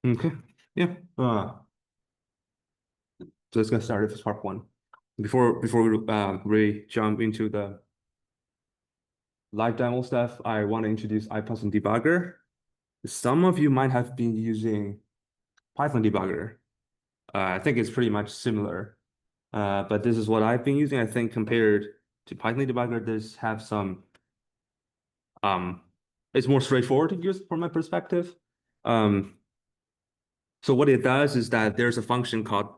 Okay. Yeah. So let's get started with part one. Before we really jump into the live demo stuff, I want to introduce IPython debugger. Some of you might have been using Python debugger. I think it's pretty much similar. But this is what I've been using. I think compared to Python debugger, this have some it's more straightforward to use from my perspective. Um, so what it does is that there's a function called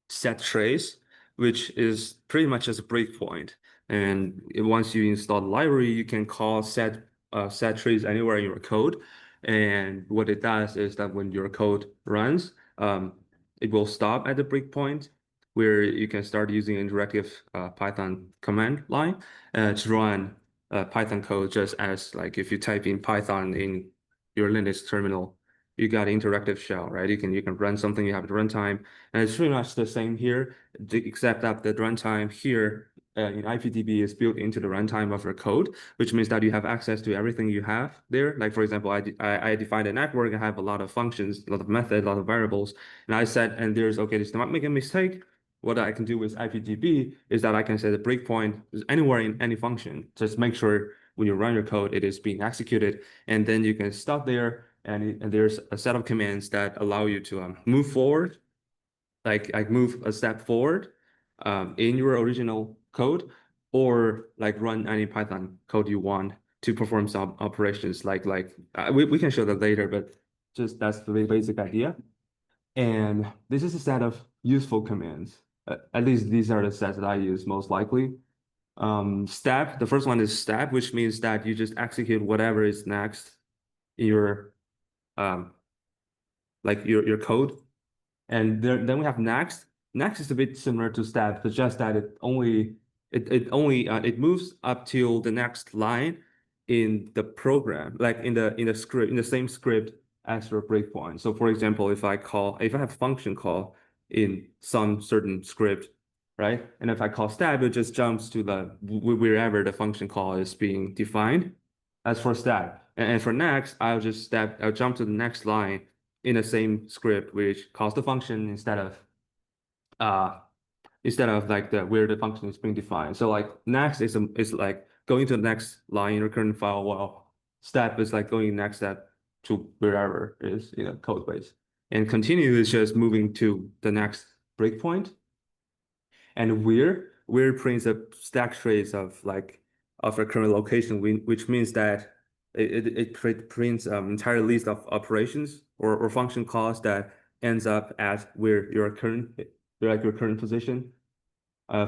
set trace, which is pretty much just a breakpoint. And once you install the library, you can call set trace anywhere in your code. And what it does is that when your code runs, it will stop at the breakpoint where you can start using interactive Python command line to run Python code just as like if you type in Python in your Linux terminal, you got interactive shell, right? You can run something, you have the runtime, and it's pretty much the same here, except that the runtime here in IPDB is built into the runtime of your code, which means that you have access to everything you have there. Like, for example, I defined a network, I have a lot of functions, a lot of methods, a lot of variables, and I said, and there's, okay, this not make a mistake. What I can do with IPDB is that I can set a breakpoint anywhere in any function. Just make sure when you run your code, it is being executed, and then you can stop there, and there's a set of commands that allow you to move forward, like move a step forward in your original code, or like run any Python code you want to perform some operations. We can show that later, but just that's the basic idea. And this is a set of useful commands. At least these are the sets that I use most likely. Step, the first one is step, which means that you just execute whatever is next in your um, like your code. And then we have next. Next is a bit similar to step, but just that it moves up till the next line in the program, like in the script, in the same script as your breakpoint. So for example, if I have a function call in some certain script, right? And if I call step, it just jumps to the wherever the function call is being defined. That's for step. And for next, I'll jump to the next line in the same script, which calls the function uh instead of like the where the function is being defined. So like next is like going to the next line in your current file, while step is like going next step to wherever is in a code base. And continue is just moving to the next breakpoint. And where prints a stack trace of a current location, which means that it prints entire list of operations or function calls that ends up at where your current position.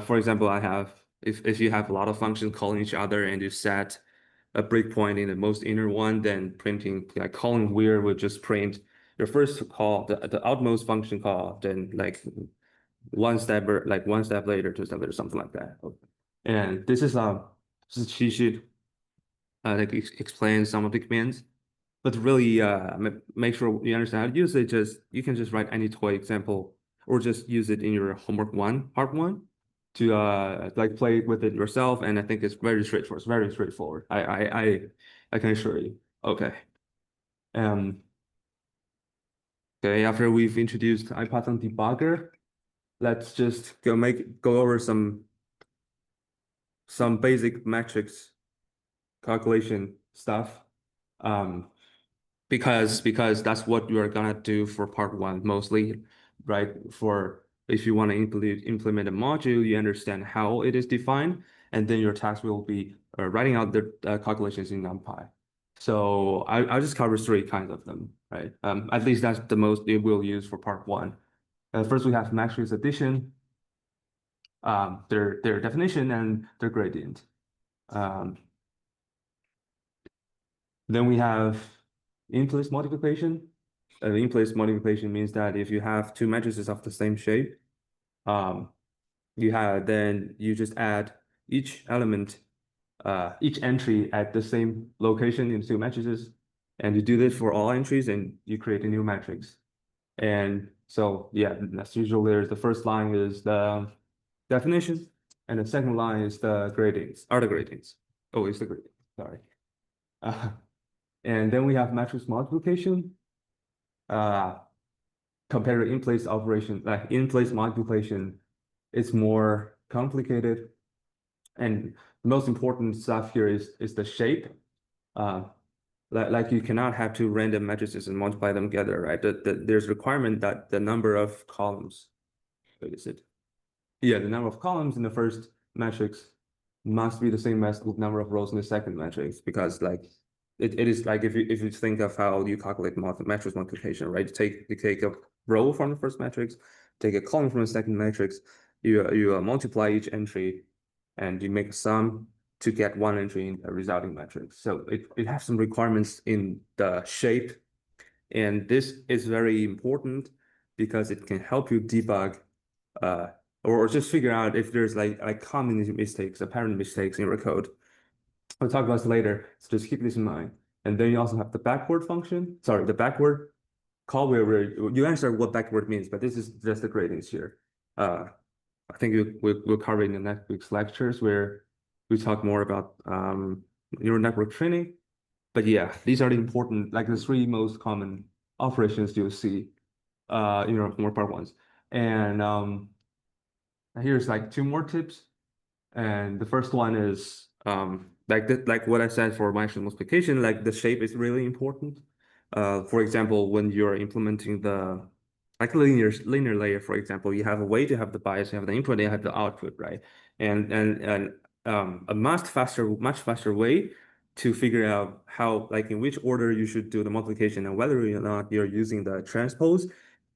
For example, if you have a lot of functions calling each other and you set a breakpoint in the most inner one, then printing like calling where would just print your first call, the outmost function call, then like one step later, two steps later, something like that. And this is just a cheat sheet that explains some of the commands. But really, make sure you understand how to use it. Just you can just write any toy example, or just use it in your homework one, part one, to like play with it yourself. And I think it's very straightforward. It's very straightforward. I can assure you. Okay. Um. Okay. After we've introduced IPython debugger, let's just go over some basic metrics calculation stuff. Um, because that's what you are gonna do for part one mostly, right? For if you want to implement a module, you understand how it is defined, and then your task will be writing out the calculations in NumPy. So I'll just cover three kinds of them, right? At least that's the most it will use for part one. First, we have matrix addition, their definition and their gradient. Um, then we have in-place multiplication. In-place multiplication means that if you have two matrices of the same shape, um, then you just add each element, each entry at the same location in two matrices, and you do this for all entries, and you create a new matrix. And so, yeah, as usual, there's the first line is the definition, and the second line is the gradients, are the gradients. Oh, it's the gradient, sorry. And then we have matrix multiplication. compared to in-place operation, like in-place multiplication, it's more complicated. And the most important stuff here is the shape. Uh, like you cannot have two random matrices and multiply them together, right? There's requirement that the number of columns, what is it? Yeah, the number of columns in the first matrix must be the same as the number of rows in the second matrix, because like it is like if you think of how you calculate matrix multiplication, right? You take a row from the first matrix, take a column from the second matrix, you multiply each entry, and you make a sum to get one entry in the resulting matrix. So it has some requirements in the shape, and this is very important because it can help you debug uh, or just figure out if there's like common mistakes, apparent mistakes in your code. I'll talk about this later, so just keep this in mind. And then you also have the backward function. Sorry, the backward call where you answer what backward means, but this is just the gradings here. I think we'll cover in the next week's lectures where we talk more about neural network training. But yeah, these are the important, like the three most common operations you'll see in your more part ones. And here's like two more tips. And the first one is like what I said for matrix multiplication, like the shape is really important. For example, when you're implementing the like linear layer, for example, you have a way to have the bias, you have the input, you have the output, right? And a much faster way to figure out how, like in which order you should do the multiplication and whether or not you're using the transpose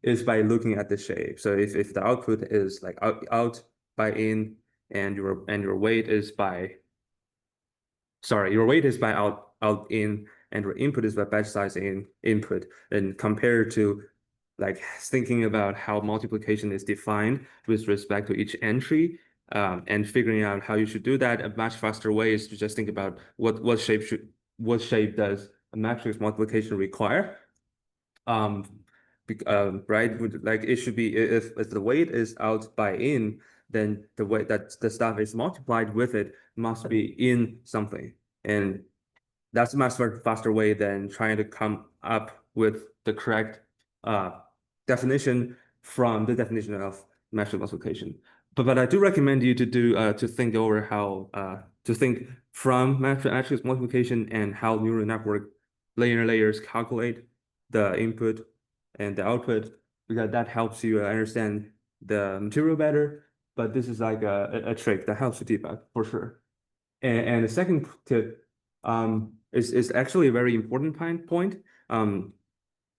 is by looking at the shape. So if the output is like out by in and your weight is by your weight is by out in and your input is by batch size in input, and compared to like thinking about how multiplication is defined with respect to each entry, and figuring out how you should do that, a much faster way is to just think about what shape does a matrix multiplication require. um right, like it should be, if the weight is out by in, then the way that the stuff is multiplied with it must be in something, and that's a much faster way than trying to come up with the correct uh definition from the definition of matrix multiplication. But I do recommend you to do to think over how to think from matrix multiplication and how neural network layers calculate the input and the output, because that helps you understand the material better. But this is like a trick that helps you debug for sure. And the second tip is actually a very important point.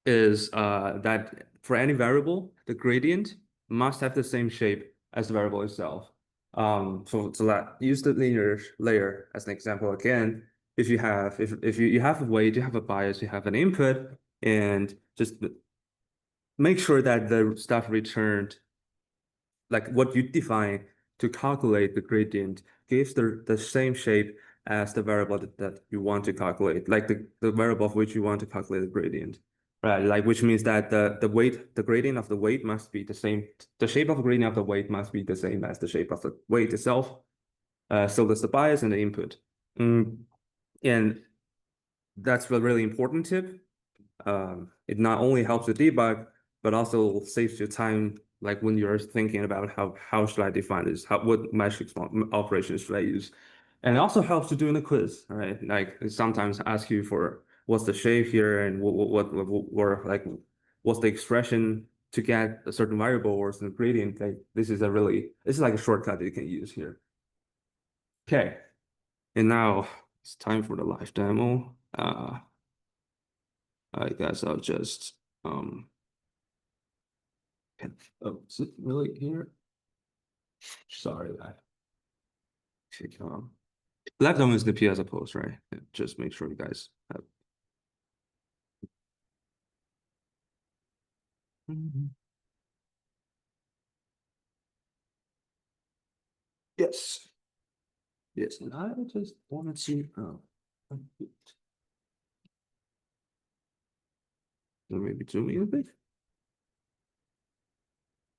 Is that for any variable, the gradient must have the same shape as the variable itself. So that use the linear layer as an example again. If you have you have a weight, you have a bias, you have an input, and just make sure that the stuff returned, like what you define to calculate the gradient, gives the same shape as the variable that you want to calculate, like the variable of which you want to calculate the gradient. Right, like which means that the gradient of the weight must be the same. The shape of the gradient of the weight must be the same as the shape of the weight itself. So that's the bias and the input. And that's a really important tip. It not only helps you debug, but also saves you time, like when you're thinking about how should I define this, what matrix operations should I use, and it also helps to do in a quiz, right? Like it sometimes ask you for what's the shape here and or like what's the expression to get a certain variable or some gradient. Like this is like a shortcut that you can use here. Okay, and now it's time for the live demo. I guess I'll just oh, is it really here? Sorry, I click left demo is the P as a post, right? Yeah, just make sure you guys have. Yes. Yes, and I just wanted to maybe zoom in a bit,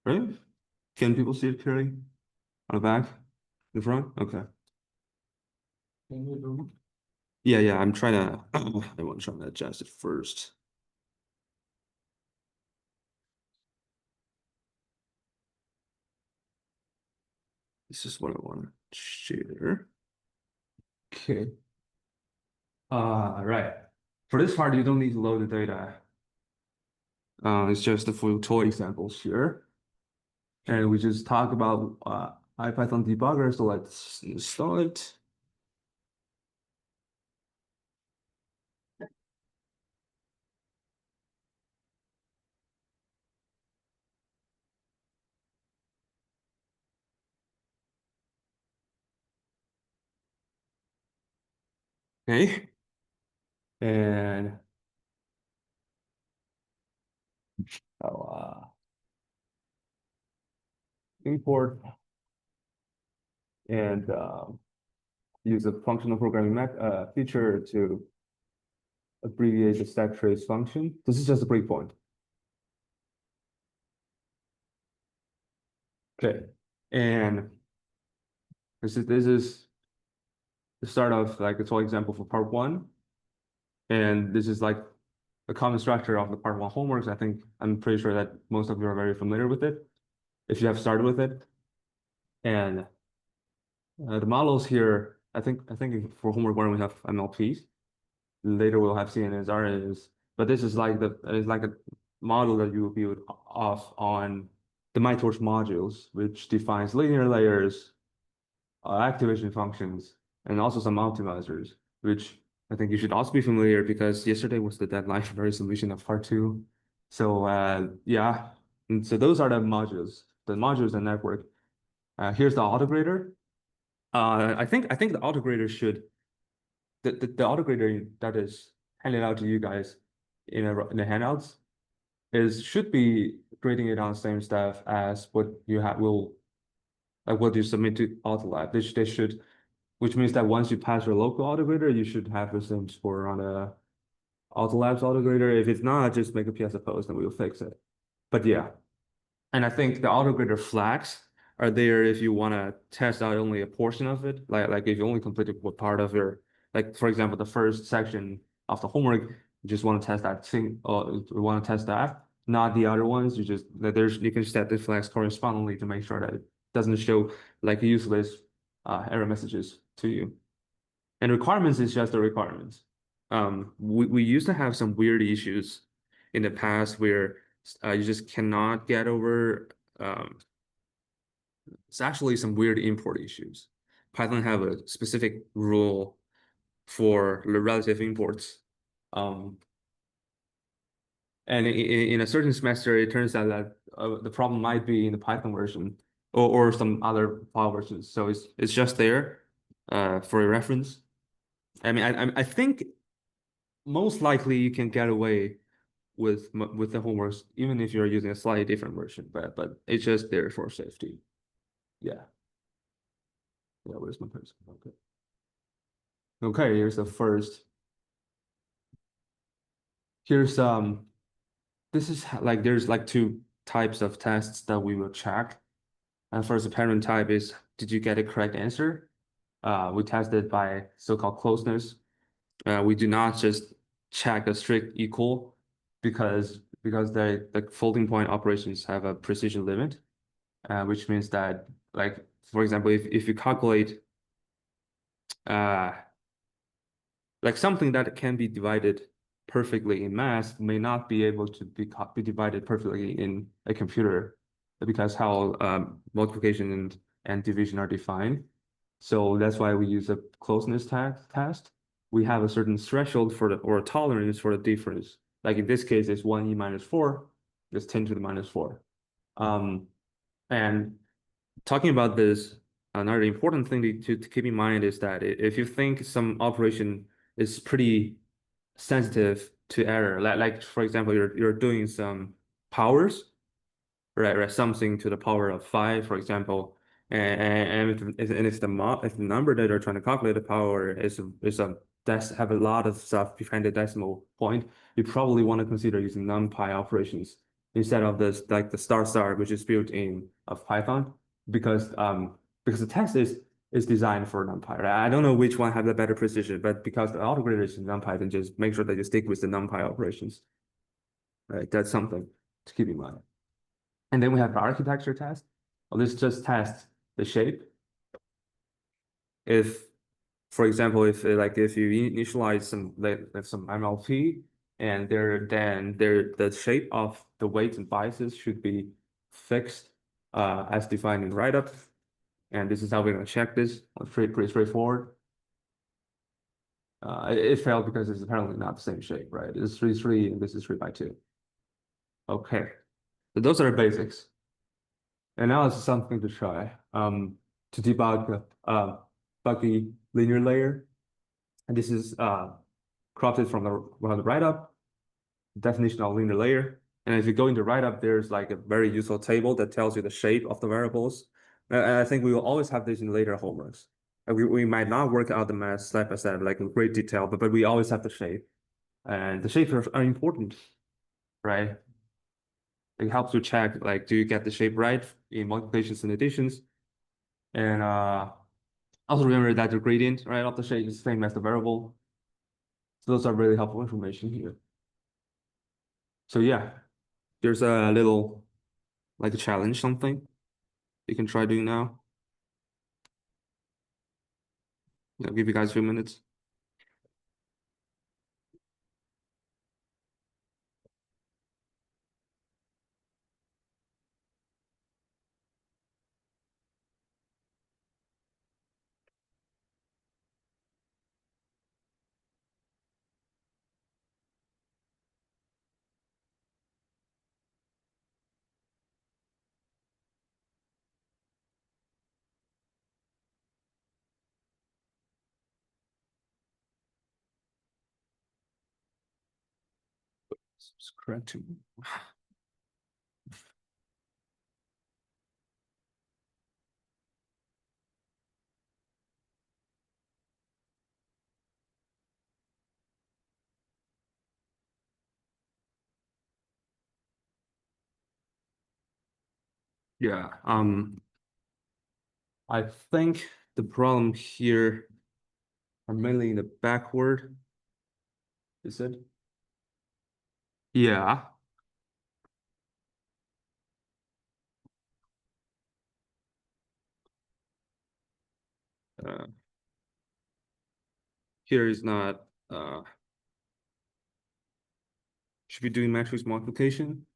right? Can people see it clearly on the back, in the front? Okay. Yeah, I'm trying to. I want to try to adjust it first. This is what I want to share. Okay. Right. For this part, you don't need to load the data. It's just the full toy examples here. And we just talk about IPython debugger. So let's install it. Okay. And I'll import and use a functional programming feature to abbreviate the stack trace function. This is just a breakpoint. Okay. And this is the start of like a toy example for part one. And this is like a common structure of the part one homeworks. I'm pretty sure that most of you are very familiar with it if you have started with it. And the models here, I think for homework one we have MLPs. Later we'll have CNNs, RNNs, but this is like a model that you will build off on the MyTorch modules, which defines linear layers, activation functions, and also some optimizers, which I think you should also be familiar because yesterday was the deadline for resolution of part two. So yeah, and so those are the modules and network. Here's the autograder. I think the autograder should the autograder that is handed out to you guys in the handouts is should be grading it on the same stuff as what you have will like what you submit to AutoLab. They should, which means that once you pass your local autograder, you should have the same score on a AutoLab's autograder. If it's not, just make a PS post and we'll fix it. But yeah, and I think the autograder flags are there if you want to test out only a portion of it. Like if you only completed what part of your, like for example, the first section of the homework, you just want to test that thing, or you want to test that, not the other ones. You can set the flags correspondingly to make sure that it doesn't show like useless error messages to you. And requirements is just the requirements. We used to have some weird issues in the past where you just cannot get over. It's actually some weird import issues. Python have a specific rule for the relative imports. Um, and in a certain semester, it turns out that the problem might be in the Python version or some other file versions. So it's just there for your reference. I mean, I think most likely you can get away with the homeworks even if you're using a slightly different version, but it's just there for safety. Yeah. Yeah, where's my person? Okay. Okay, here's the first. Here's this is like there's like two types of tests that we will check. And first, the parent type is did you get a correct answer? We test it by so-called closeness. We do not just check a strict equal because the floating point operations have a precision limit, which means that like for example, if you calculate uh like something that can be divided perfectly in math may not be able to be divided perfectly in a computer because how multiplication and division are defined. So that's why we use a closeness test. We have a certain threshold for or a tolerance for the difference. Like in this case, it's 1e minus 4, it's 10 to the minus 4. And talking about this, another important thing to keep in mind is that if you think some operation is pretty sensitive to error, like for example, you're doing some powers, right, something to the power of 5, for example, if the number that you're trying to calculate the power is a that's have a lot of stuff behind the decimal point, you probably want to consider using NumPy operations instead of this like the star star, which is built in of Python, because the test is designed for NumPy. Right? I don't know which one have the better precision, but because the autograder is in NumPy, then just make sure that you stick with the NumPy operations. Right, that's something to keep in mind. And then we have the architecture test. Well, this just tests the shape. if, for example, if you initialize some MLP and the shape of the weights and biases should be fixed as defined in write-up. And this is how we're going to check this. Pretty straightforward. It failed because it's apparently not the same shape, right? It's 3, and this is 3 by 2. Okay, so those are the basics. And now it's something to try to debug buggy linear layer. And this is cropped from the write-up definition of linear layer. And if you go into write-up, there's like a very useful table that tells you the shape of the variables. And I think we will always have this in later homeworks. We might not work out the math step by step, like in great detail, but we always have the shape. And the shapes are important, right? It helps you check, like, do you get the shape right in multiplications and additions? And also remember that the gradient, right, of the shape is the same as the variable. So those are really helpful information here. So yeah, there's a little, like a challenge, something you can try doing now. I'll give you guys a few minutes. It's correct. Yeah, I think the problem here are mainly in the backward. Is it? Yeah. Uh, here is not should be doing matrix multiplication.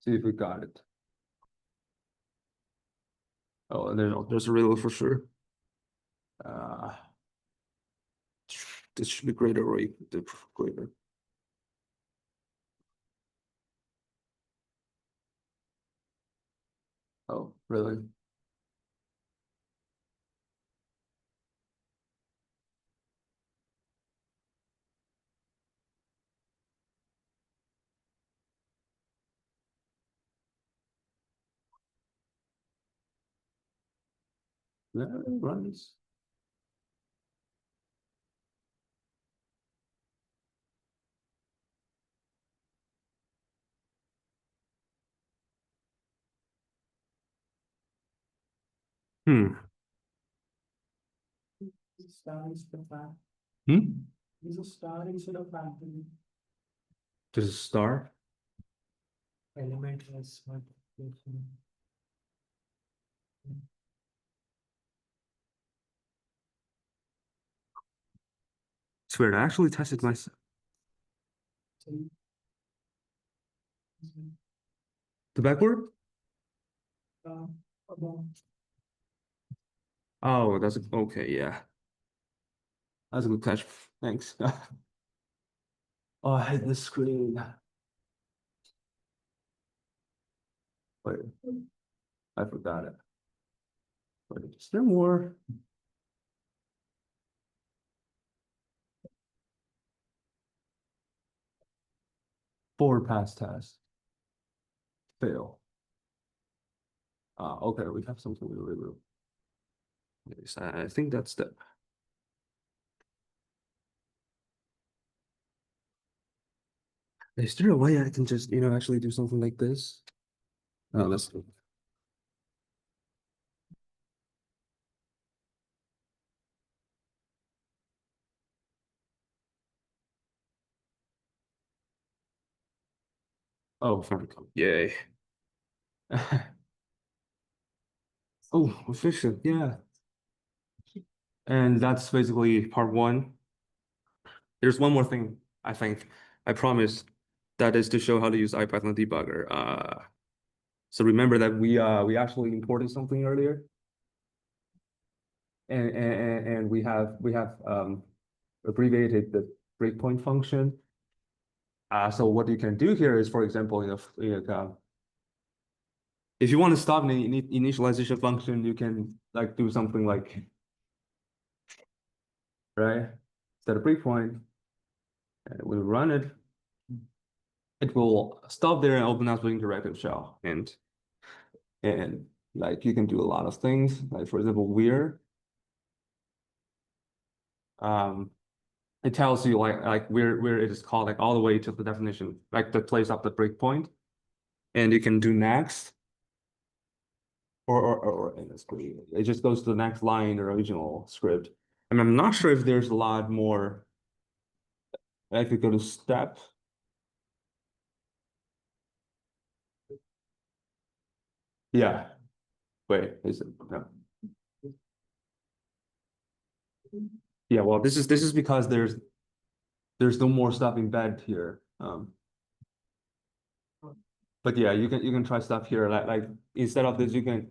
See if we got it. Oh, and there's a riddle for sure. Uh, this should be greater or equal to greater. Oh, really? Yeah, runs. Hmm. Star instead of fact. Hmm? Use a star instead of factory. There's a star. Element as multiplication. It's weird. I actually tested myself. The backward? Uh, about Oh, that's okay. Yeah, that's a good catch. Thanks. Oh, I hate this screen. Wait, I forgot it. Wait, is there more? Forward pass test. Fail. Okay, we have something we really. Yes, I think that's the. Is there a way I can just, actually do something like this? Oh, let's. Oh, Famicom. Yay. Oh, efficient. Yeah. And that's basically part one. There's one more thing, I think, I promise, that is to show how to use IPython debugger. So remember that we actually imported something earlier, and we have abbreviated the breakpoint function. So what you can do here is, for example, if you want to stop an initialization function, you can like do something like, right, set a breakpoint, and we run it. It will stop there and open up the interactive shell, and like you can do a lot of things. Like for example, um, it tells you like where it is called, like all the way to the definition, like the place of the breakpoint, and you can do next, or in this case, it just goes to the next line in the original script. And I'm not sure if there's a lot more. I could go to step. Yeah. Wait, is it? No. Yeah, well, this is because there's no more stuff embedded here. But yeah, you can try stuff here. Like instead of this, you can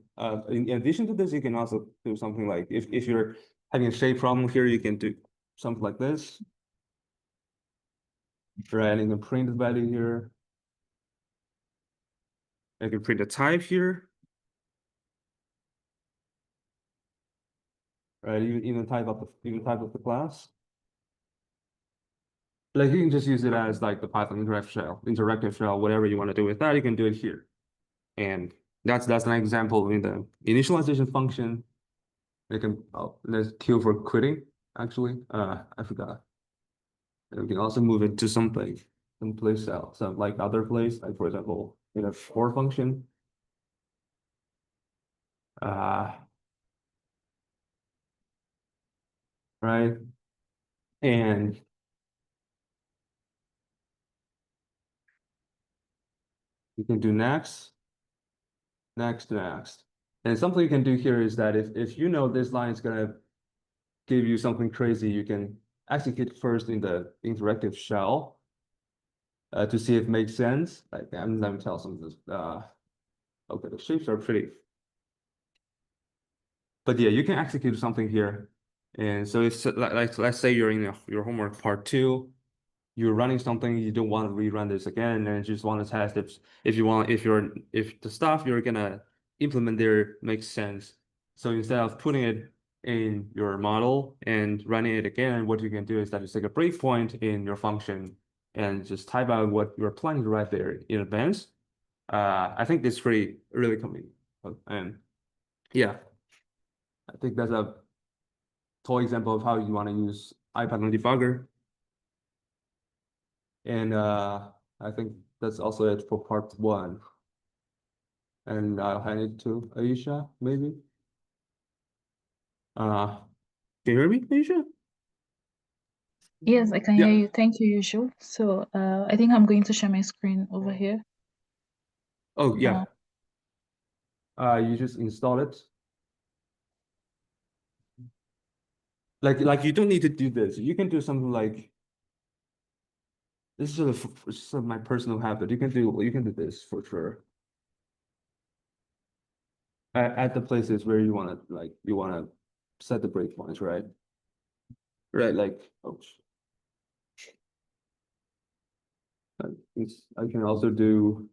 in addition to this, you can also do something like if you're having a shape problem here, you can do something like this. Right, and you can print the value here. You can print the type here. Right, even type of the class. Like you can just use it as like the Python interactive shell, whatever you want to do with that, you can do it here. And that's an example in the initialization function. You can there's Q for quitting, actually. I forgot. And we can also move it to something, someplace else, some like other place, like for example, in a for function. Uh, right. And you can do next, next, next. And something you can do here is that if you know this line is gonna give you something crazy, you can execute first in the interactive shell to see if it makes sense. Like let me tell some of this. Okay, the shapes are pretty. But yeah, you can execute something here. And so it's like let's say you're in your homework part two, you're running something, you don't want to rerun this again, and you just want to test if the stuff you're gonna implement there makes sense. So instead of putting it in your model and running it again, what you can do is that you take a breakpoint in your function and just type out what you're planning to write there in advance. I think this is really convenient. And yeah, I think that's a toy example of how you want to use IPython debugger. And I think that's also it for part one. And I'll hand it to Aisha, maybe. Uh, can you hear me, Aisha? Yes, I can hear Yeah. you. Thank you, Yushu. So I think I'm going to share my screen over here. Oh, yeah. You just install it. Like you don't need to do this. You can do something like this is just my personal habit. You can do this for sure. At the places where you want to set the breakpoints, right? Right, like oh, I can also do.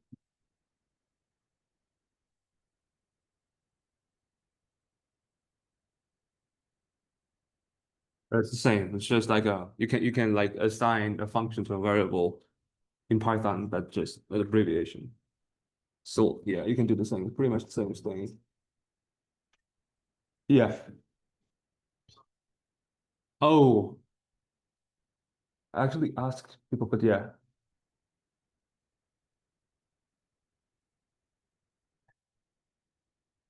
It's the same. It's just like you can like assign a function to a variable in Python that just an abbreviation. So yeah, you can do the same, pretty much the same thing. Yeah. Oh, I actually asked people, but yeah.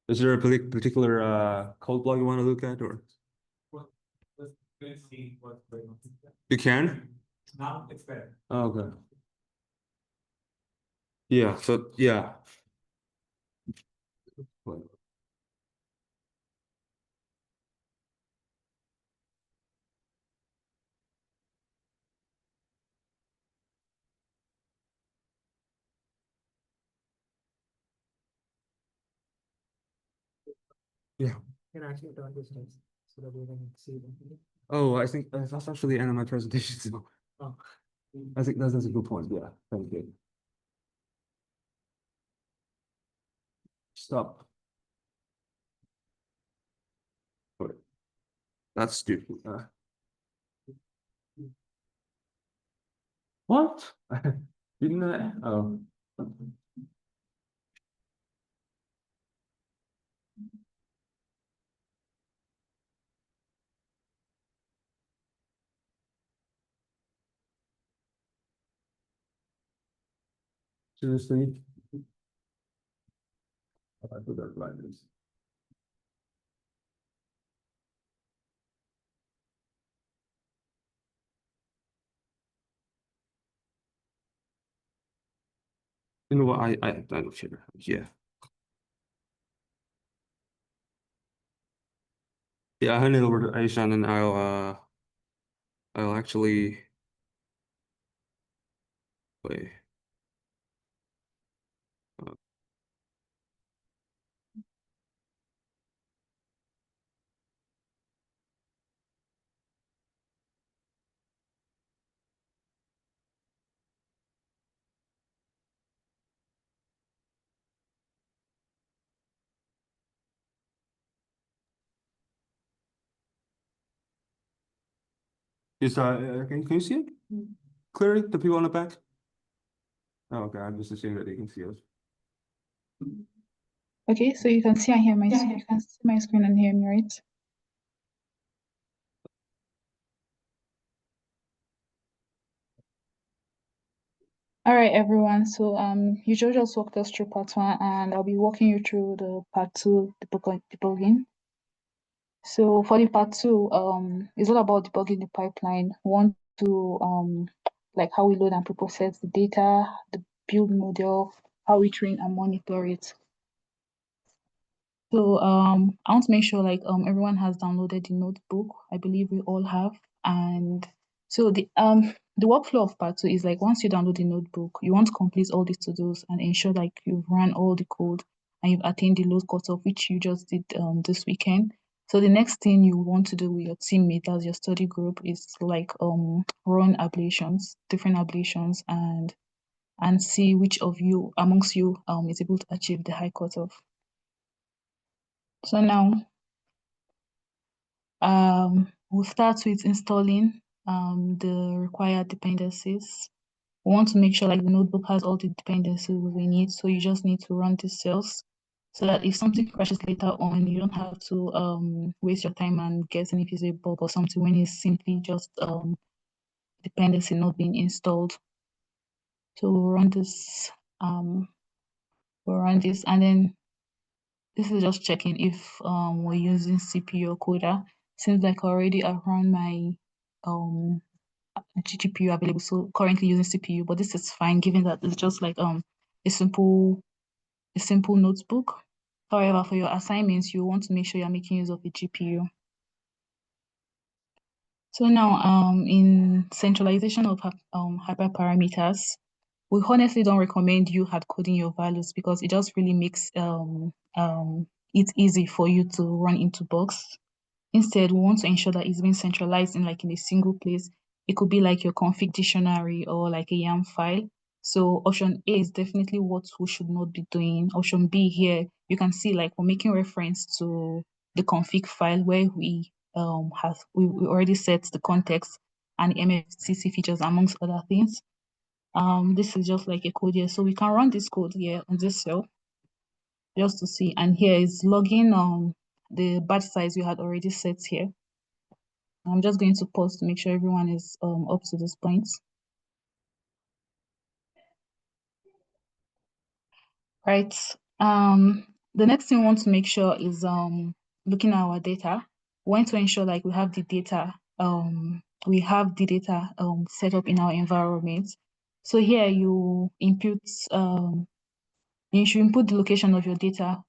Is there a particular code block you want to look at, or Well, let's see what's going on. you can? Now it's better. Oh, okay. Yeah, so yeah. Yeah. Can actually turn this next so that you can see them. Oh, I think that's actually the end of my presentation. So Oh. I think that's a good point. Yeah, thank you. Stop. Wait, that's stupid. What? Didn't I? Oh. Seriously? I put that like this. You know what? I don't care. Yeah. Yeah, I hand it over to Aishan and I'll actually wait. Uh, can you see it clearly? The people on the back? Oh, okay, I'm just assuming that they can see us. Okay, so you can see and hear my you can see my screen and hear me, right? All right, everyone. So you just walked us through part one, and I'll be walking you through the part two, debugging. So for the part two, it's all about debugging the pipeline. We want to like how we load and preprocess the data, the build model, how we train and monitor it. So I want to make sure like everyone has downloaded the notebook. I believe we all have. And so the workflow of part two is like once you download the notebook, you want to complete all these to-dos and ensure like you've run all the code and you've attained the load cutoff, which you just did this weekend. So the next thing you want to do with your teammate as your study group is to like run ablations, different ablations, and see which of you amongst you is able to achieve the high cutoff. So now we'll start with installing the required dependencies. We want to make sure like the notebook has all the dependencies we need. So you just need to run these cells so that if something crashes later on, you don't have to waste your time and get any visible bug or something when it's simply just dependency not being installed. So we'll run this, and then this is just checking if we're using CPU or coder. Seems like already I've run my GPU available, so currently using CPU, but this is fine given that it's just like a simple notebook. However, for your assignments, you want to make sure you're making use of a GPU. So now in centralization of hyperparameters, we honestly don't recommend you hard coding your values because it just really makes it easy for you to run into bugs. Instead, we want to ensure that it's being centralized in a single place. It could be like your config dictionary or like a YAML file. So option A is definitely what we should not be doing. Option B here, you can see like we're making reference to the config file where we already set the context and MFCC features amongst other things. This is just like a code here. So we can run this code here on this cell just to see. And here is logging the batch size we had already set here. I'm just going to pause to make sure everyone is up to this point. Right. The next thing we want to make sure is looking at our data. We want to ensure like we have the data set up in our environment. So here you input you should input the location of your data.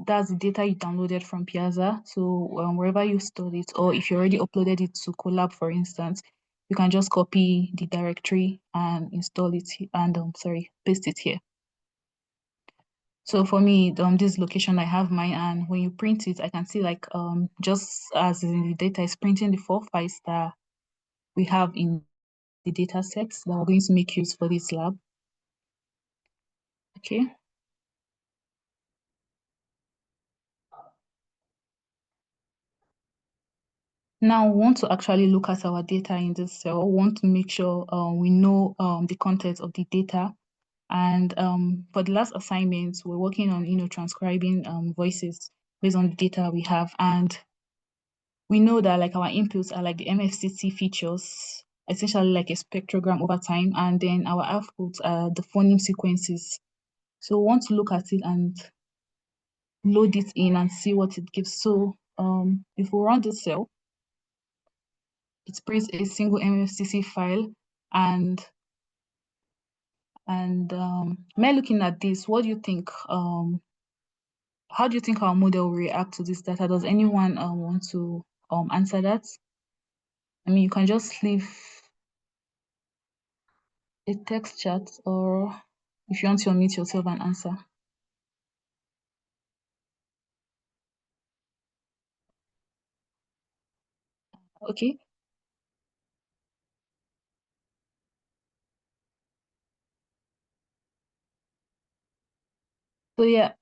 That's the data you downloaded from Piazza. So wherever you stored it, or if you already uploaded it to Collab, for instance, you can just copy the directory and install it and paste it here. So for me, this location I have mine, and when you print it, I can see like just as in the data is printing the 4 files that we have in the data sets that we're going to make use for this lab. Okay. Now we want to actually look at our data in this cell. We want to make sure we know the content of the data. And for the last assignment, we're working on transcribing voices based on the data we have. And we know that like our inputs are like the MFCC features, essentially like a spectrogram over time, and then our outputs are the phoneme sequences. So we want to look at it and load it in and see what it gives. So if we run this cell, it prints a single MFCC file, and by looking at this, what do you think? How do you think our model will react to this data? Does anyone want to answer that? I mean, you can just leave a text chat, or if you want to unmute yourself and answer. Okay. So yeah,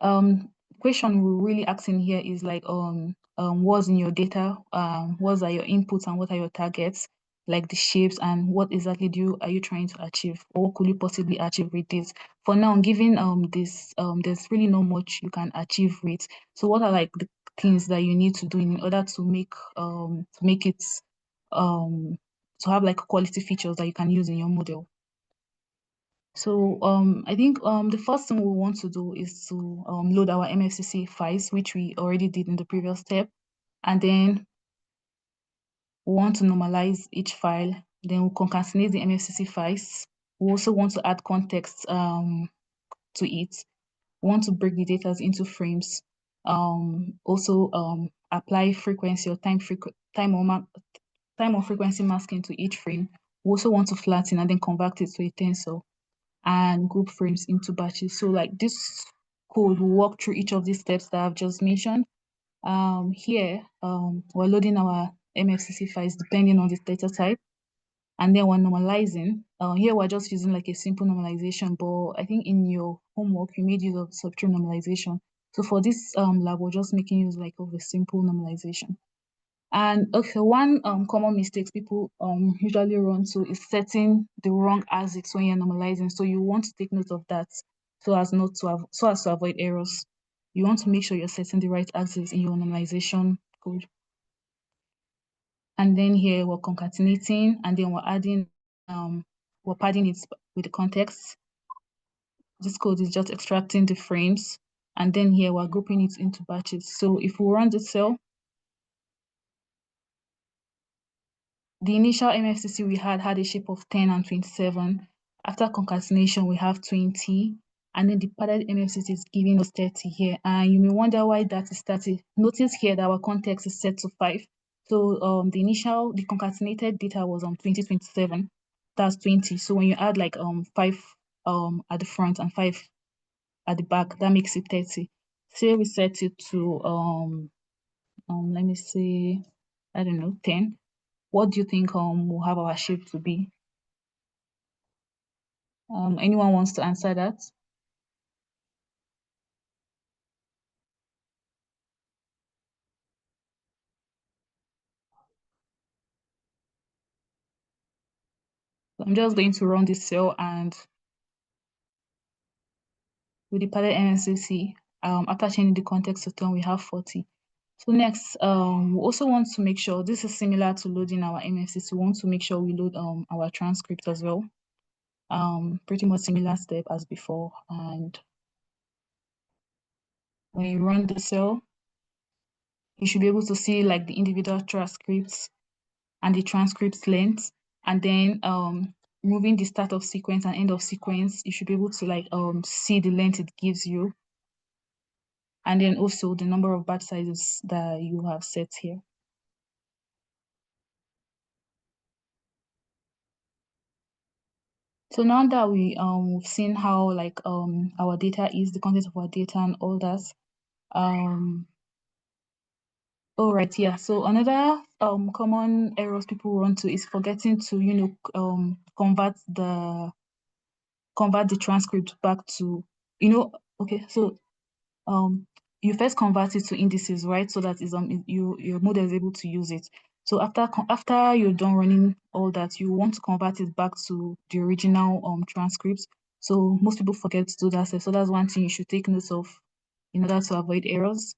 question we're really asking here is like what's in your data, what are your inputs and what are your targets, like the shapes, and what exactly are you trying to achieve, or what could you possibly achieve with this? For now, given this there's really not much you can achieve with. So what are like the things that you need to do in order to make it to have like quality features that you can use in your model? So I think the first thing we want to do is to load our MFCC files, which we already did in the previous step. And then we want to normalize each file. Then we'll concatenate the MFCC files. We also want to add context to it. We want to break the data into frames. Also apply frequency or time or frequency masking to each frame. We also want to flatten and then convert it to a tensor and group frames into batches. So like this code will walk through each of these steps that I've just mentioned. Here, we're loading our MFCC files depending on the data type, and then we're normalizing. Here we're just using like a simple normalization, but I think in your homework you made use of subtree normalization. So for this lab, we're just making use like of a simple normalization. And okay, one common mistakes people usually run to is setting the wrong ASICs when you're normalizing. So you want to take note of that so as to avoid errors. You want to make sure you're setting the right ASICs in your normalization code. And then here we're concatenating, and then we're padding it with the context. This code is just extracting the frames, and then here we're grouping it into batches. So if we run the cell, the initial MFCC we had a shape of 10 and 27. After concatenation, we have 20. And then the padded MFCC is giving us 30 here. And you may wonder why that is 30. Notice here that our context is set to 5. So the concatenated data was on 2027. That's 20. So when you add like 5 at the front and 5 at the back, that makes it 30. So we set it to let me see, I don't know, 10. What do you think will have our shape to be? Anyone wants to answer that? I'm just going to run this cell, and with the padded MSCC, after changing the context to 10, we have 40. So next, we also want to make sure this is similar to loading our MFCC. We want to make sure we load our transcript as well. Pretty much similar step as before. And when you run the cell, you should be able to see like the individual transcripts and the transcripts length. And then removing the start of sequence and end of sequence, you should be able to like see the length it gives you. And then also the number of batch sizes that you have set here. So now that we've seen how like our data is, the content of our data and all that. All right, yeah. So another common errors people run to is forgetting to convert the transcript back to okay. So you first convert it to indices, right? So that is your model is able to use it. So after you're done running all that, you want to convert it back to the original transcripts. So most people forget to do that. So that's one thing you should take note of in order to avoid errors.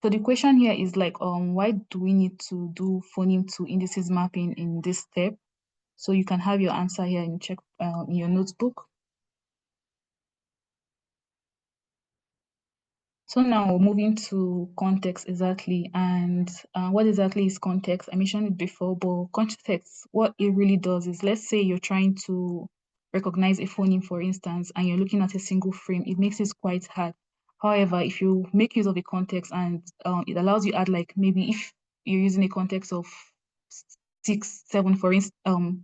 So the question here is like, why do we need to do phoneme to indices mapping in this step? So you can have your answer here in your notebook. So now moving to context exactly, and what exactly is context? I mentioned it before, but context, what it really does is, let's say you're trying to recognize a phoneme, for instance, and you're looking at a single frame, it makes it quite hard. However, if you make use of a context and it allows you add, like, maybe if you're using a context of 6, 7, for instance,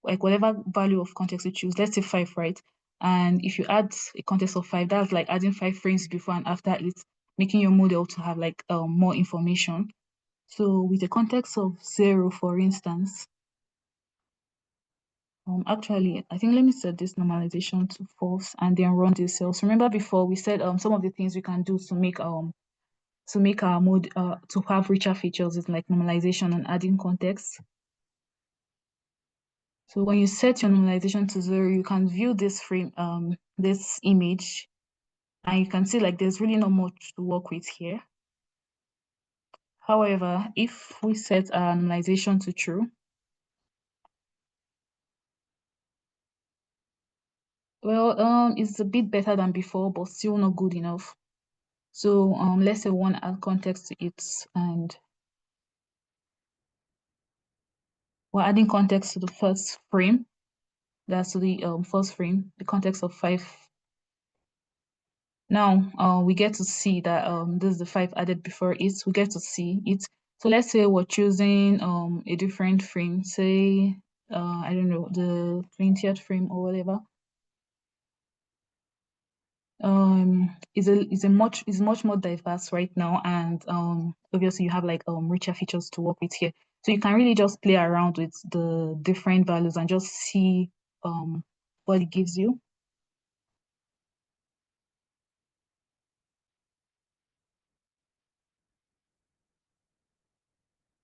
like whatever value of context you choose, let's say 5, right? And if you add a context of 5, that's like adding 5 frames before and after it, making your model to have like more information. So with a context of 0, for instance, actually, I think let me set this normalization to false and then run this cell. So remember before we said some of the things we can do to make our mode to have richer features is like normalization and adding context. So when you set your normalization to 0, you can view this frame, this image, and you can see like there's really not much to work with here. However, if we set our normalization to true, well, it's a bit better than before, but still not good enough. So let's say we want to add context to it, and we're adding context to the first frame. That's to the first frame, the context of 5. Now we get to see that this is the 5 added before it. We get to see it. So let's say we're choosing a different frame, say I don't know, the 20th frame or whatever. Is much more diverse right now, and obviously you have like richer features to work with here. So you can really just play around with the different values and just see what it gives you.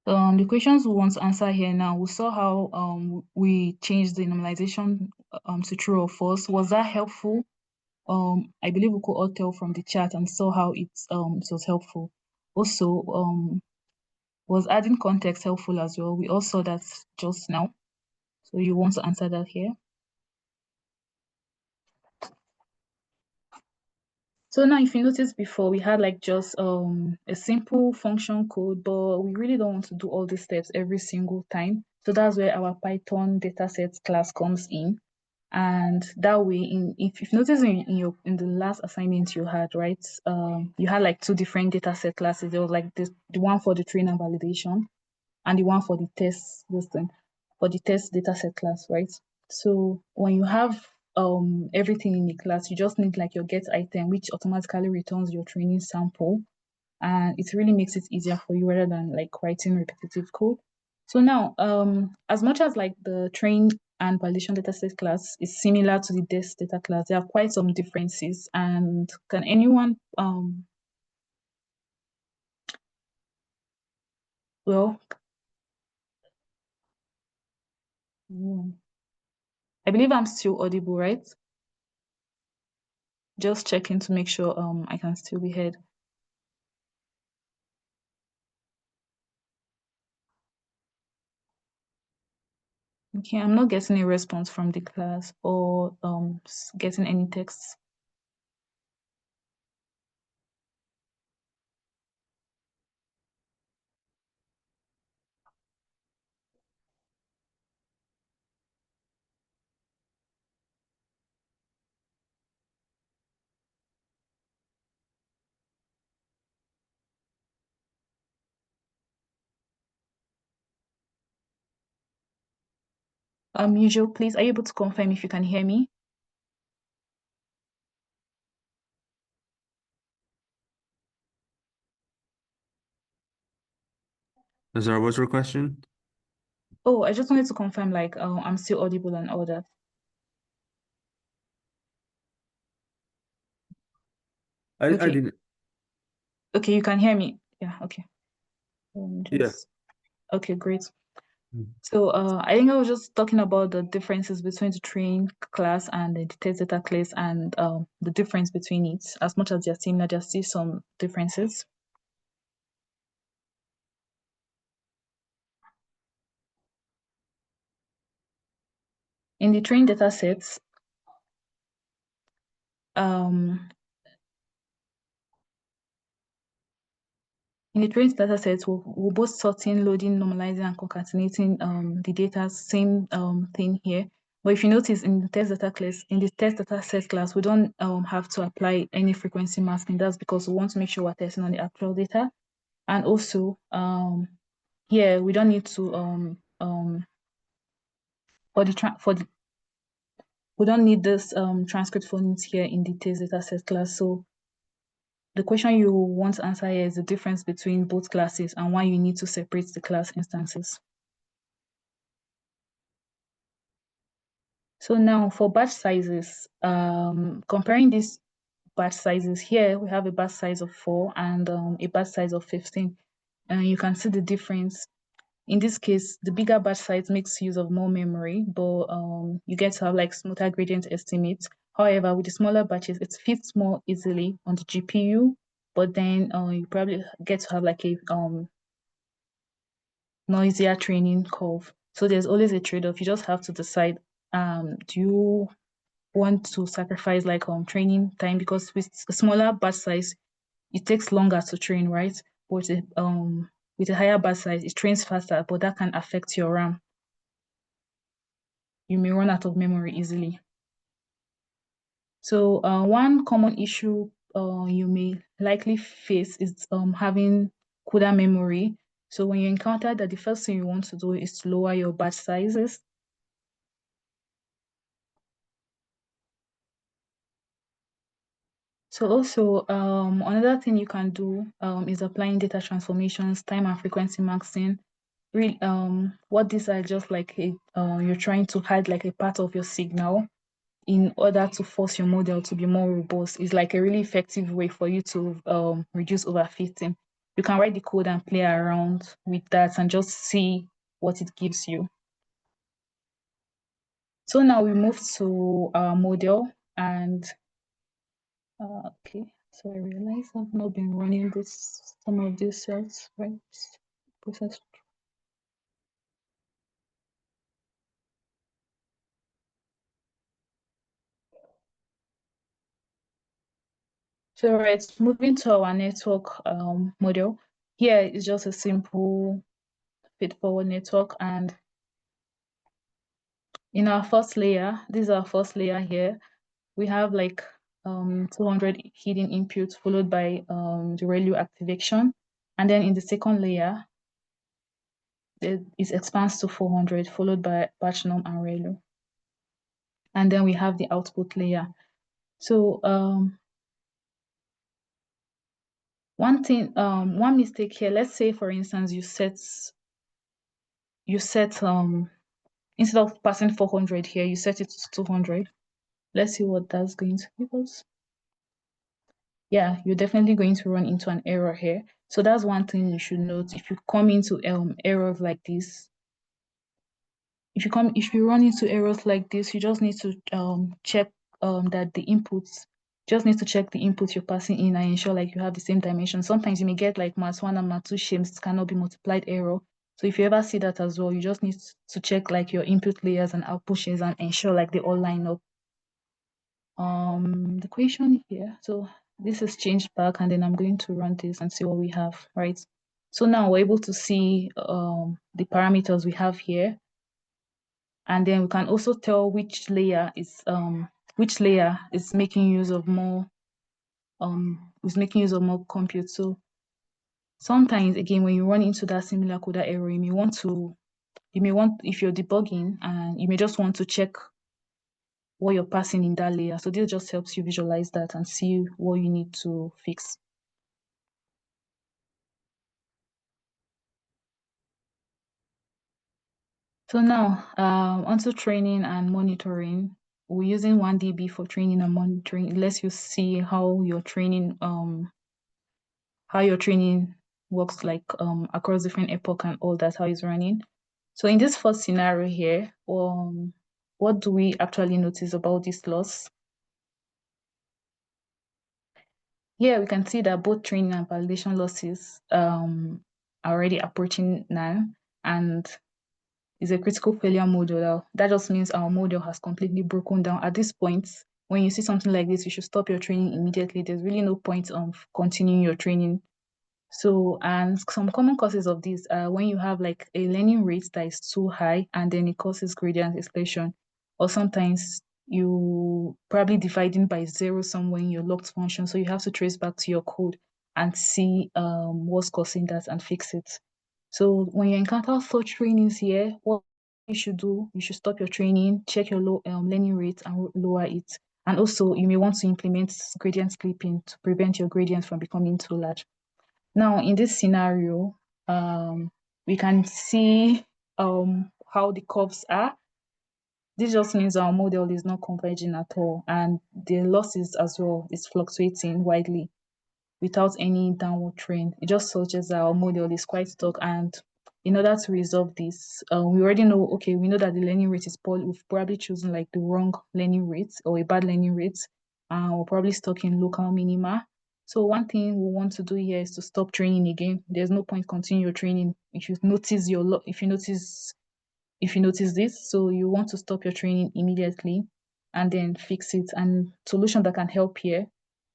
The questions we want to answer here now, we saw how we changed the normalization to true or false. Was that helpful? I believe we could all tell from the chat and saw how it was helpful. Also, was adding context helpful as well? We all saw that just now. So you want to answer that here? So now if you notice before, we had like just a simple function code, but we really don't want to do all these steps every single time. So that's where our Python dataset class comes in. And that way, if you notice in the last assignment you had, right, you had like 2 different dataset classes. There was like the one for the train and validation, and the one for the test, for the test dataset class, right? So when you have everything in the class, you just need like your get item, which automatically returns your training sample, and it really makes it easier for you rather than like writing repetitive code. So now, as much as like the train and validation dataset class is similar to the test data class, there are quite some differences. And can anyone well, I believe I'm still audible, right? Just checking to make sure I can still be heard. Okay, I'm not getting a response from the class or getting any texts. Usual, please, are you able to confirm if you can hear me? Zara, what's your question? Oh, I just wanted to confirm, like, I'm still audible and all that. I Okay. didn't. Okay, you can hear me. Yeah, okay. Yeah. Okay, great. Mm. So I think I was just talking about the differences between the train class and the test data class and the difference between it. As much as they're similar, there's still some differences. In the train data sets, in the train data sets, we're both sorting, loading, normalizing, and concatenating the data, same thing here. But if you notice in the test data class, in the test data set class, we don't have to apply any frequency masking. That's because we want to make sure we're testing on the actual data. And also, here we don't need to we don't need this transcript phonics here in the test data set class. So the question you want to answer here is the difference between both classes and why you need to separate the class instances. So now for batch sizes, comparing these batch sizes here, we have a batch size of 4 and a batch size of 15. And you can see the difference. In this case, the bigger batch size makes use of more memory, but you get to have like smoother gradient estimates. However, with the smaller batches, it fits more easily on the GPU, but then you probably get to have like a noisier training curve. So there's always a trade-off. You just have to decide, do you want to sacrifice like training time, because with a smaller batch size, it takes longer to train, right? But with a higher batch size, it trains faster, but that can affect your RAM. You may run out of memory easily. So one common issue you may likely face is having CUDA memory. So when you encounter that, the first thing you want to do is to lower your batch sizes. So also another thing you can do is applying data transformations, time and frequency maxing. Really, what these are just like you're trying to hide like a part of your signal in order to force your model to be more robust. Is like a really effective way for you to reduce overfitting. You can write the code and play around with that and just see what it gives you. So now we move to our model and okay. So I realize I've not been running some of these cells, right? Process. So right, moving to our network model. Here is just a simple feed-forward network, and in our first layer, this is our first layer here, we have like 200 hidden inputs followed by the ReLU activation. And then in the second layer, it expands to 400 followed by batch norm and ReLU. And then we have the output layer. So one mistake here, let's say for instance, you set instead of passing 400 here, you set it to 200. Let's see what that's going to give us. Yeah, you're definitely going to run into an error here. So that's one thing you should note. If you come into errors like this, if you run into errors like this, you just need to check that the inputs, just need to check the inputs you're passing in and ensure like you have the same dimension. Sometimes you may get like -1 and -2 shames cannot be multiplied error. So if you ever see that as well, you just need to check like your input layers and output shames and ensure like they all line up. The question here, so this is changed back, and then I'm going to run this and see what we have, right? So now we're able to see the parameters we have here, and then we can also tell which layer is making use of more compute. So sometimes again, when you run into that similar CUDA error, you may want to you may want, if you're debugging, and you may just want to check what you're passing in that layer. So this just helps you visualize that and see what you need to fix. So now, onto training and monitoring. We're using 1DB for training and monitoring. It lets you see how your training works, like across different epoch and all that, how it's running. So in this first scenario here, what do we actually notice about this loss? Here we can see that both training and validation losses are already approaching now, and is a critical failure model. That just means our model has completely broken down. At this point, when you see something like this, you should stop your training immediately. There's really no point of continuing your training. So, and some common causes of this are when you have like a learning rate that is too high and then it causes gradient explosion, or sometimes you probably dividing by zero somewhere in your locked function. So you have to trace back to your code and see what's causing that and fix it. So when you encounter such trainings here, what you should do, you should stop your training, check your learning rate and lower it. And also you may want to implement gradient clipping to prevent your gradient from becoming too large. Now, in this scenario, we can see how the curves are. This just means our model is not converging at all, and the losses as well is fluctuating widely without any downward trend. It just suggests that our model is quite stuck, and in order to resolve this, we already know, okay, we know that the learning rate is poor. We've probably chosen like the wrong learning rate or a bad learning rate. We're probably stuck in local minima. So one thing we want to do here is to stop training again. There's no point continue your training. If you notice this, so you want to stop your training immediately and then fix it. And solution that can help here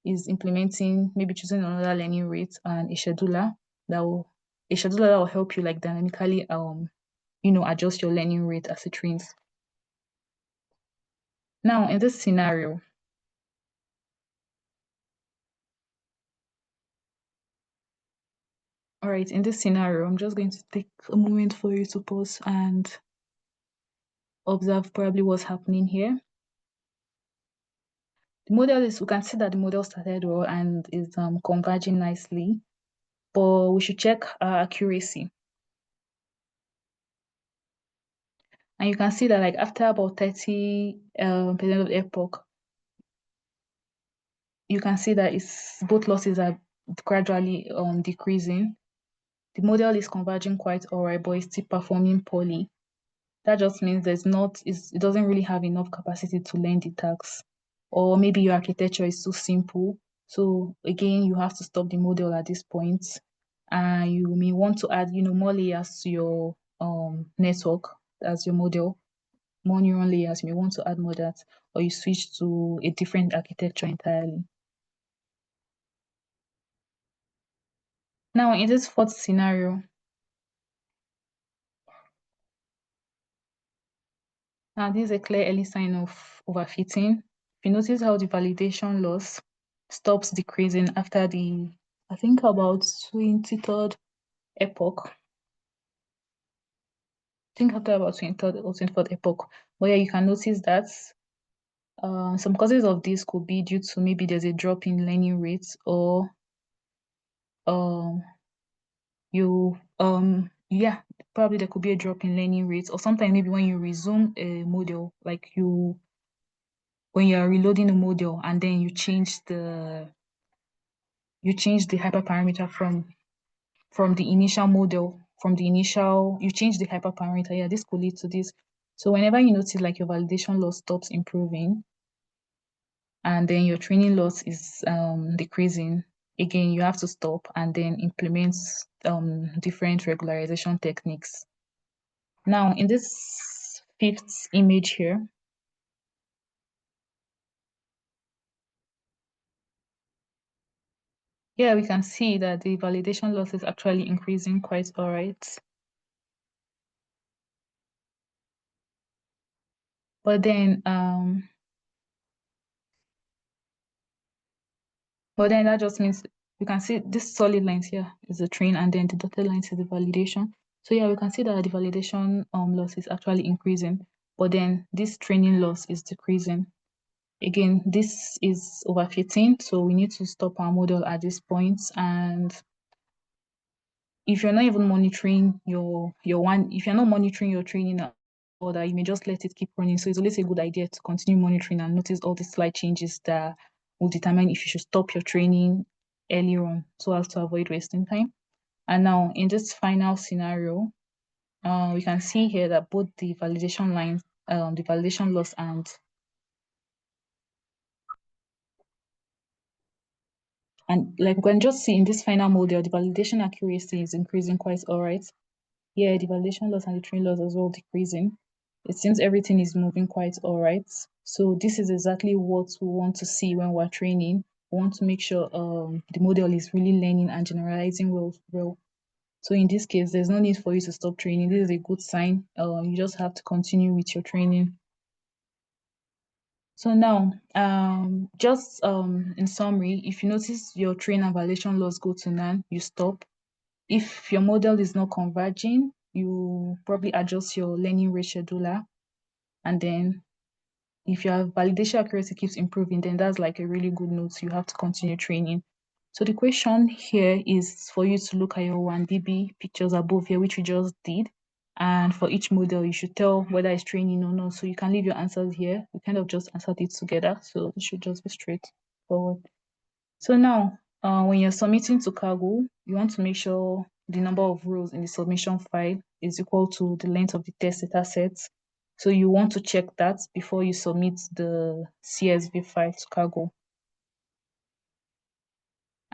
is implementing, maybe choosing another learning rate and a scheduler that will help you like dynamically adjust your learning rate as it trains. Now in this scenario, all right, in this scenario, I'm just going to take a moment for you to pause and observe probably what's happening here. The model we can see that the model started well and is converging nicely, but we should check our accuracy. And you can see that like after about 30% of the epoch, you can see that both losses are gradually decreasing. The model is converging quite all right, but it's still performing poorly. That just means it doesn't really have enough capacity to learn the tasks. Or maybe your architecture is too simple. So again, you have to stop the model at this point. And you may want to add, more layers to your network as your model, more neuron layers. You may want to add more that, or you switch to a different architecture entirely. Now, in this fourth scenario, now this is a clear early sign of overfitting. If you notice how the validation loss stops decreasing after I think about 23rd epoch. I think after about 23rd or 24th epoch, where you can notice that some causes of this could be due to maybe there's a drop in learning rates, or probably there could be a drop in learning rates, or sometimes maybe when you resume a model, like when you're reloading a model and then you change the hyperparameter from the initial model, you change the hyperparameter. Yeah, this could lead to this. So whenever you notice like your validation loss stops improving and then your training loss is decreasing, again, you have to stop and then implement different regularization techniques. Now, in this fifth image here, yeah, we can see that the validation loss is actually increasing quite all right. But then that just means you can see this solid lines here is the train and then the dotted lines is the validation. So yeah, we can see that the validation loss is actually increasing, but then this training loss is decreasing. Again, this is over 15, so we need to stop our model at this point. And if you're not even monitoring if you're not monitoring your training order, you may just let it keep running. So it's always a good idea to continue monitoring and notice all the slight changes that will determine if you should stop your training earlier on so as to avoid wasting time. And now in this final scenario, we can see here that both the validation lines, the validation loss and like we can just see in this final model, the validation accuracy is increasing quite all right. Yeah, the validation loss and the training loss as well decreasing. It seems everything is moving quite all right. So this is exactly what we want to see when we're training. We want to make sure the model is really learning and generalizing well. So in this case, there's no need for you to stop training. This is a good sign. You just have to continue with your training. So now, just in summary, if you notice your train and validation loss go to none, you stop. If your model is not converging, you probably adjust your learning rate scheduler. And then if your validation accuracy keeps improving, then that's like a really good note. You have to continue training. So the question here is for you to look at your 1DB pictures above here, which we just did. And for each model, you should tell whether it's training or not. So you can leave your answers here. We kind of just answered it together. So it should just be straightforward. So now, when you're submitting to Kaggle, you want to make sure the number of rows in the submission file is equal to the length of the test data set. So you want to check that before you submit the CSV file to Kaggle.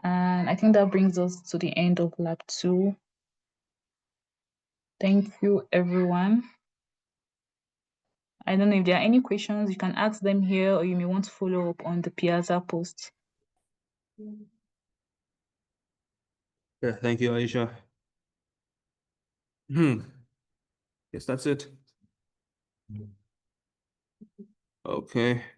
And I think that brings us to the end of lab 2. Thank you, everyone. I don't know if there are any questions, you can ask them here, or you may want to follow up on the Piazza post. Yeah, thank you, Aisha. Yes, that's it. Okay.